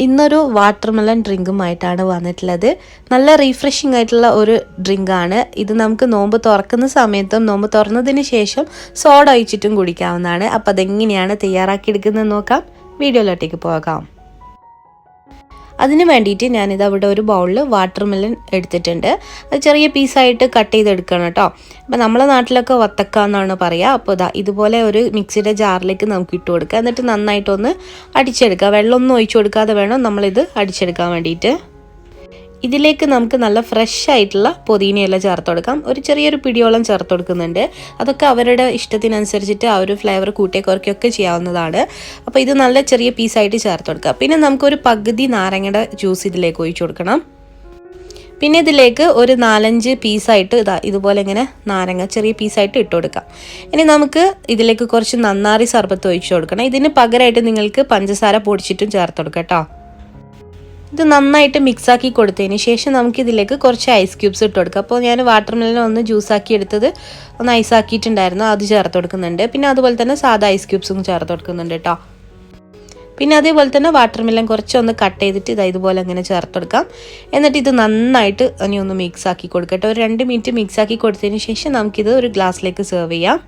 ഇന്നൊരു വാട്ടർമെലൺ ഡ്രിങ്കുമായിട്ടാണ് വന്നിട്ടുള്ളത്. നല്ല റീഫ്രഷിംഗ് ആയിട്ടുള്ള ഒരു ഡ്രിങ്കാണ് ഇത്. നമുക്ക് നോമ്പ് തുറക്കുന്ന സമയത്തും നോമ്പ് തുറന്നതിന് ശേഷം സോഡ ഒഴിച്ചിട്ടും കുടിക്കാവുന്നതാണ്. അപ്പോൾ അതെങ്ങനെയാണ് തയ്യാറാക്കിയെടുക്കുന്നത് നോക്കാം. വീഡിയോയിലോട്ടേക്ക് പോകാം. അതിന് വേണ്ടിയിട്ട് ഞാനിത് അവിടെ ഒരു ബൗളിൽ വാട്ടർമെലൺ എടുത്തിട്ടുണ്ട്. അത് ചെറിയ പീസായിട്ട് കട്ട് ചെയ്തെടുക്കണം കേട്ടോ. അപ്പോൾ നമ്മളെ നാട്ടിലൊക്കെ വത്തക്ക എന്നാണ് പറയുക. അപ്പോൾ ഇതുപോലെ ഒരു മിക്സിയുടെ ജാറിലേക്ക് നമുക്ക് ഇട്ട് കൊടുക്കുക. എന്നിട്ട് നന്നായിട്ടൊന്ന് അടിച്ചെടുക്കുക. വെള്ളമൊന്നും ഒഴിച്ചു കൊടുക്കാതെ വേണം നമ്മളിത് അടിച്ചെടുക്കാൻ വേണ്ടിയിട്ട്. ഇതിലേക്ക് നമുക്ക് നല്ല ഫ്രഷ് ആയിട്ടുള്ള പുതിനയെല്ലാം ചേർത്ത് കൊടുക്കാം. ഒരു ചെറിയൊരു പിടിയോളം ചേർത്ത് കൊടുക്കുന്നുണ്ട്. അതൊക്കെ അവരുടെ ഇഷ്ടത്തിനനുസരിച്ചിട്ട് ആ ഒരു ഫ്ലേവർ കൂട്ടിയെ കുറയ്ക്കുകയൊക്കെ ചെയ്യാവുന്നതാണ്. അപ്പോൾ ഇത് നല്ല ചെറിയ പീസായിട്ട് ചേർത്ത് കൊടുക്കുക. പിന്നെ നമുക്കൊരു പകുതി നാരങ്ങയുടെ ജ്യൂസ് ഇതിലേക്ക് ഒഴിച്ചു കൊടുക്കണം. പിന്നെ ഇതിലേക്ക് ഒരു 4-5 പീസായിട്ട് ഇതുപോലെ ഇങ്ങനെ നാരങ്ങ ചെറിയ പീസായിട്ട് ഇട്ട് കൊടുക്കാം. ഇനി നമുക്ക് ഇതിലേക്ക് കുറച്ച് നന്നാറി സർബത്ത് ഒഴിച്ചു കൊടുക്കണം. ഇതിന് പകരമായിട്ട് നിങ്ങൾക്ക് പഞ്ചസാര പൊടിച്ചിട്ടും ചേർത്ത് കൊടുക്കാം കേട്ടോ. ഇത് നന്നായിട്ട് മിക്സാക്കി കൊടുത്തതിന് ശേഷം നമുക്കിതിലേക്ക് കുറച്ച് ഐസ് ക്യൂബ്സ് ഇട്ട് കൊടുക്കാം. അപ്പോൾ ഞാൻ വാട്ടർമെലൺ ഒന്ന് ജ്യൂസാക്കി എടുത്തത് ഒന്ന് ഐസാക്കിയിട്ടുണ്ടായിരുന്നു, അത് ചേർത്ത് കൊടുക്കുന്നുണ്ട്. പിന്നെ അതുപോലെ തന്നെ സാധാ ഐസ് ക്യൂബ്സും ചേർത്ത് കൊടുക്കുന്നുണ്ട് കേട്ടോ. പിന്നെ അതേപോലെ തന്നെ വാട്ടർമെലൺ കുറച്ചൊന്ന് കട്ട് ചെയ്തിട്ട് ഇതുപോലെ അങ്ങനെ ചേർത്ത് കൊടുക്കാം. എന്നിട്ട് ഇത് നന്നായിട്ട് ഇനി ഒന്ന് മിക്സാക്കി കൊടുക്കട്ടെ. ഒരു 2 മിനിറ്റ് മിക്സാക്കി കൊടുത്തതിന് ശേഷം നമുക്കിത് ഒരു ഗ്ലാസ്സിലേക്ക് സെർവ് ചെയ്യാം.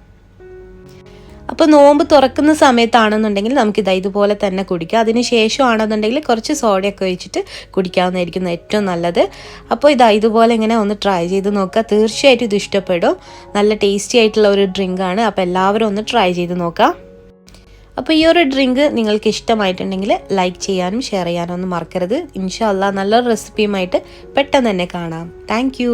അപ്പോൾ നോമ്പ് തുറക്കുന്ന സമയത്താണെന്നുണ്ടെങ്കിൽ നമുക്കിത് ഇതുപോലെ തന്നെ കുടിക്കാം. അതിന് ശേഷമാണെന്നുണ്ടെങ്കിൽ കുറച്ച് സോഡയൊക്കെ ഒഴിച്ചിട്ട് കുടിക്കാവുന്നതായിരിക്കും ഏറ്റവും നല്ലത്. അപ്പോൾ ഇതുപോലെ ഇങ്ങനെ ഒന്ന് ട്രൈ ചെയ്ത് നോക്കുക. തീർച്ചയായിട്ടും ഇത് ഇഷ്ടപ്പെടും. നല്ല ടേസ്റ്റി ആയിട്ടുള്ള ഒരു ഡ്രിങ്കാണ്. അപ്പോൾ എല്ലാവരും ഒന്ന് ട്രൈ ചെയ്ത് നോക്കാം. അപ്പോൾ ഈ ഒരു ഡ്രിങ്ക് നിങ്ങൾക്ക് ഇഷ്ടമായിട്ടുണ്ടെങ്കിൽ ലൈക്ക് ചെയ്യാനും ഷെയർ ചെയ്യാനും ഒന്നും മറക്കരുത്. ഇൻഷാ അല്ലാഹ് നല്ലൊരു റെസിപ്പിയുമായിട്ട് പെട്ടെന്ന് തന്നെ കാണാം. താങ്ക്